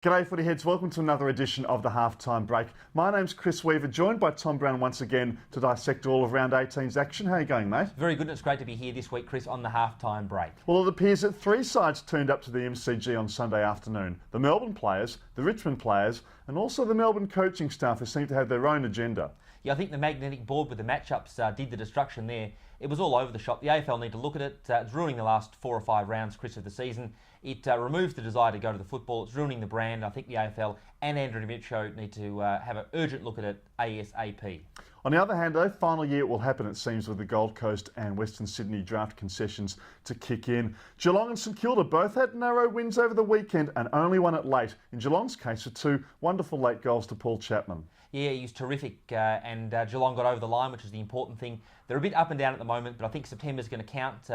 G'day footy heads, welcome to another edition of the Halftime Break. My name's Chris Weaver, joined by Tom Brown once again to dissect all of Round 18's action. How are you going, mate? Very good, and it's great to be here this week, Chris, on the Halftime Break. Well, it appears that three sides turned up to the MCG on Sunday afternoon. The Melbourne players, the Richmond players, and also the Melbourne coaching staff who seem to have their own agenda. Yeah, I think the magnetic board with the matchups did the destruction there. It was all over the shop. The AFL need to look at it. It's ruining the last 4 or 5 rounds, Chris, of the season. It removes the desire to go to the football. It's ruining the brand. I think the AFL and Andrew Mitchell need to have an urgent look at it ASAP. On the other hand, though, final year it will happen, it seems, with the Gold Coast and Western Sydney draft concessions to kick in. Geelong and St Kilda both had narrow wins over the weekend and only won it late. In Geelong's case, for 2 wonderful late goals to Paul Chapman. Yeah, he was terrific, and Geelong got over the line, which is the important thing. They're a bit up and down at the moment, but I think September's going to count.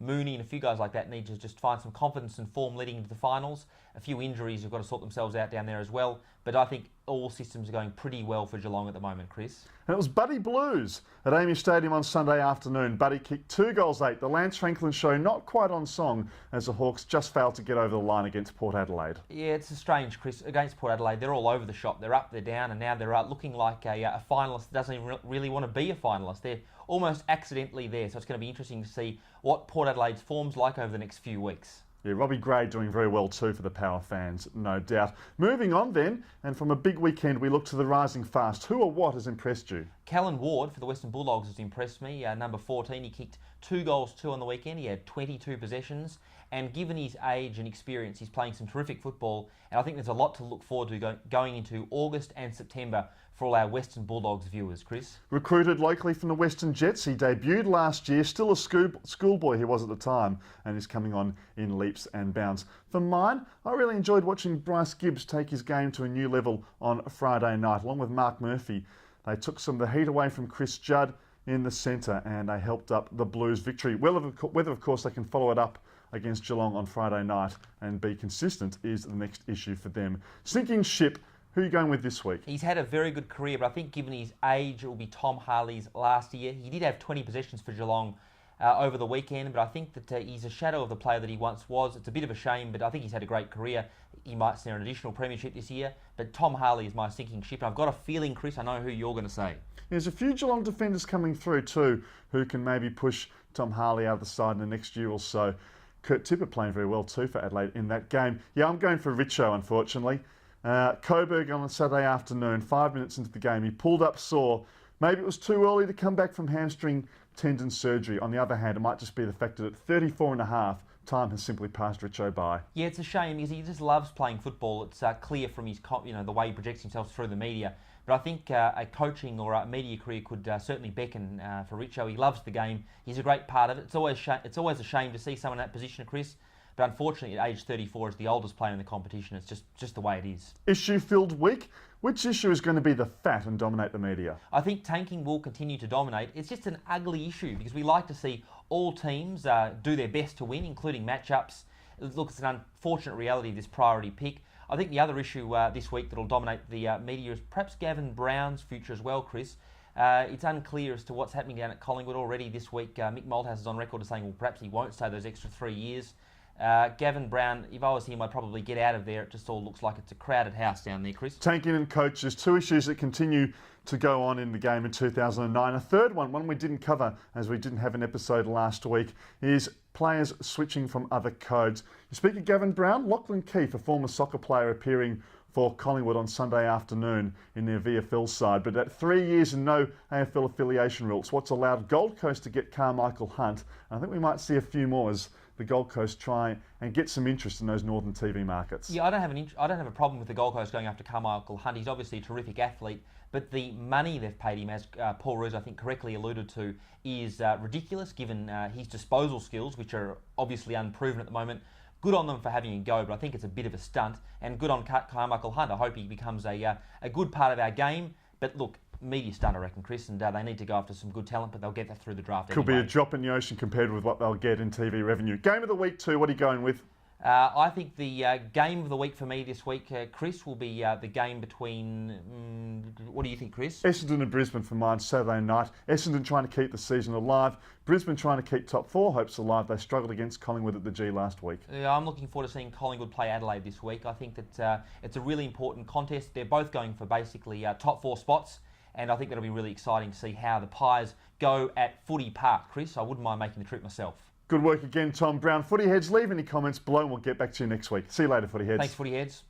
Mooney and a few guys like that need to just find some confidence and form leading into the finals. A few injuries have got to sort themselves out down there as well, but I think all systems are going pretty well for Geelong at the moment, Chris. And it was Buddy Blues at AAMI Stadium on Sunday afternoon. Buddy kicked 2 goals late. The Lance Franklin show not quite on song as the Hawks just failed to get over the line against Port Adelaide. Yeah, it's strange, Chris. Against Port Adelaide, they're all over the shop. They're up, they're down, and now they're looking like a finalist that doesn't even really want to be a finalist. They're almost accidentally there, so it's going to be interesting to see what Port Adelaide's form's like over the next few weeks. Yeah, Robbie Gray doing very well too for the Power fans, no doubt. Moving on then, and from a big weekend we look to the rising fast. Who or what has impressed you? Callan Ward for the Western Bulldogs has impressed me. Number 14, he kicked 2 goals, 2 on the weekend. He had 22 possessions, and given his age and experience, he's playing some terrific football, and I think there's a lot to look forward to going into August and September for all our Western Bulldogs viewers, Chris. Recruited locally from the Western Jets, he debuted last year, still a schoolboy he was at the time, and is coming on in leaps and bounds. For mine, I really enjoyed watching Bryce Gibbs take his game to a new level on Friday night, along with Mark Murphy. They took some of the heat away from Chris Judd in the centre, and they helped up the Blues' victory. Whether of course, they can follow it up against Geelong on Friday night and be consistent is the next issue for them. Sinking ship. Who are you going with this week? He's had a very good career, but I think given his age, it will be Tom Harley's last year. He did have 20 possessions for Geelong over the weekend, but I think that he's a shadow of the player that he once was. It's a bit of a shame, but I think he's had a great career. He might snare an additional premiership this year, but Tom Harley is my sinking ship. And I've got a feeling, Chris, I know who you're going to say. There's a few Geelong defenders coming through too who can maybe push Tom Harley out of the side in the next year or so. Kurt Tipper playing very well too for Adelaide in that game. Yeah, I'm going for Richo, unfortunately. Coburg on a Saturday afternoon, 5 minutes into the game, he pulled up sore. Maybe it was too early to come back from hamstring tendon surgery. On the other hand, it might just be the fact that at 34 and a half, time has simply passed Richo by. Yeah, it's a shame because he just loves playing football. It's clear from his, the way he projects himself through the media. But I think a coaching or a media career could certainly beckon for Richo. He loves the game. He's a great part of it. It's always a shame to see someone in that position, Chris. But unfortunately, at age 34, as the oldest player in the competition, it's just the way it is. Issue-filled week. Which issue is going to be the fat and dominate the media? I think tanking will continue to dominate. It's just an ugly issue because we like to see all teams do their best to win, including matchups. Look, it's an unfortunate reality of this priority pick. I think the other issue this week that will dominate the media is perhaps Gavin Brown's future as well, Chris. It's unclear as to what's happening down at Collingwood already this week. Mick Malthouse is on record as saying, well, perhaps he won't stay those extra 3 years. Gavin Brown, if I was him, I'd probably get out of there. It just all looks like it's a crowded house down there, Chris. Tanking and coaches, 2 issues that continue to go on in the game in 2009. A third one we didn't cover as we didn't have an episode last week, is players switching from other codes. You speak of Gavin Brown, Lachlan Keefe, a former soccer player appearing for Collingwood on Sunday afternoon in their VFL side. But at 3 years and no AFL affiliation rules, what's allowed Gold Coast to get Carmichael Hunt. And I think we might see a few more as the Gold Coast try and get some interest in those northern TV markets. Yeah, I don't have a problem with the Gold Coast going after Carmichael Hunt. He's obviously a terrific athlete, but the money they've paid him, as Paul Roos I think correctly alluded to, is ridiculous given his disposal skills, which are obviously unproven at the moment. Good on them for having him go, but I think it's a bit of a stunt. And good on Carmichael Hunt. I hope he becomes a good part of our game. But look, media stunt, I reckon, Chris, and they need to go after some good talent, but they'll get that through the draft Could anyway. be a drop in the ocean compared with what they'll get in TV revenue. Game of the week too, what are you going with? I think the game of the week for me this week, Chris, will be the game between... what do you think, Chris? Essendon and Brisbane for mine, Saturday night. Essendon trying to keep the season alive. Brisbane trying to keep top 4 hopes alive. They struggled against Collingwood at the G last week. I'm looking forward to seeing Collingwood play Adelaide this week. I think that it's a really important contest. They're both going for basically top 4 spots, and I think that'll be really exciting to see how the Pies go at Footy Park. Chris, I wouldn't mind making the trip myself. Good work again, Tom Brown. Footy Heads, leave any comments below and we'll get back to you next week. See you later, Footy Heads. Thanks, Footy Heads.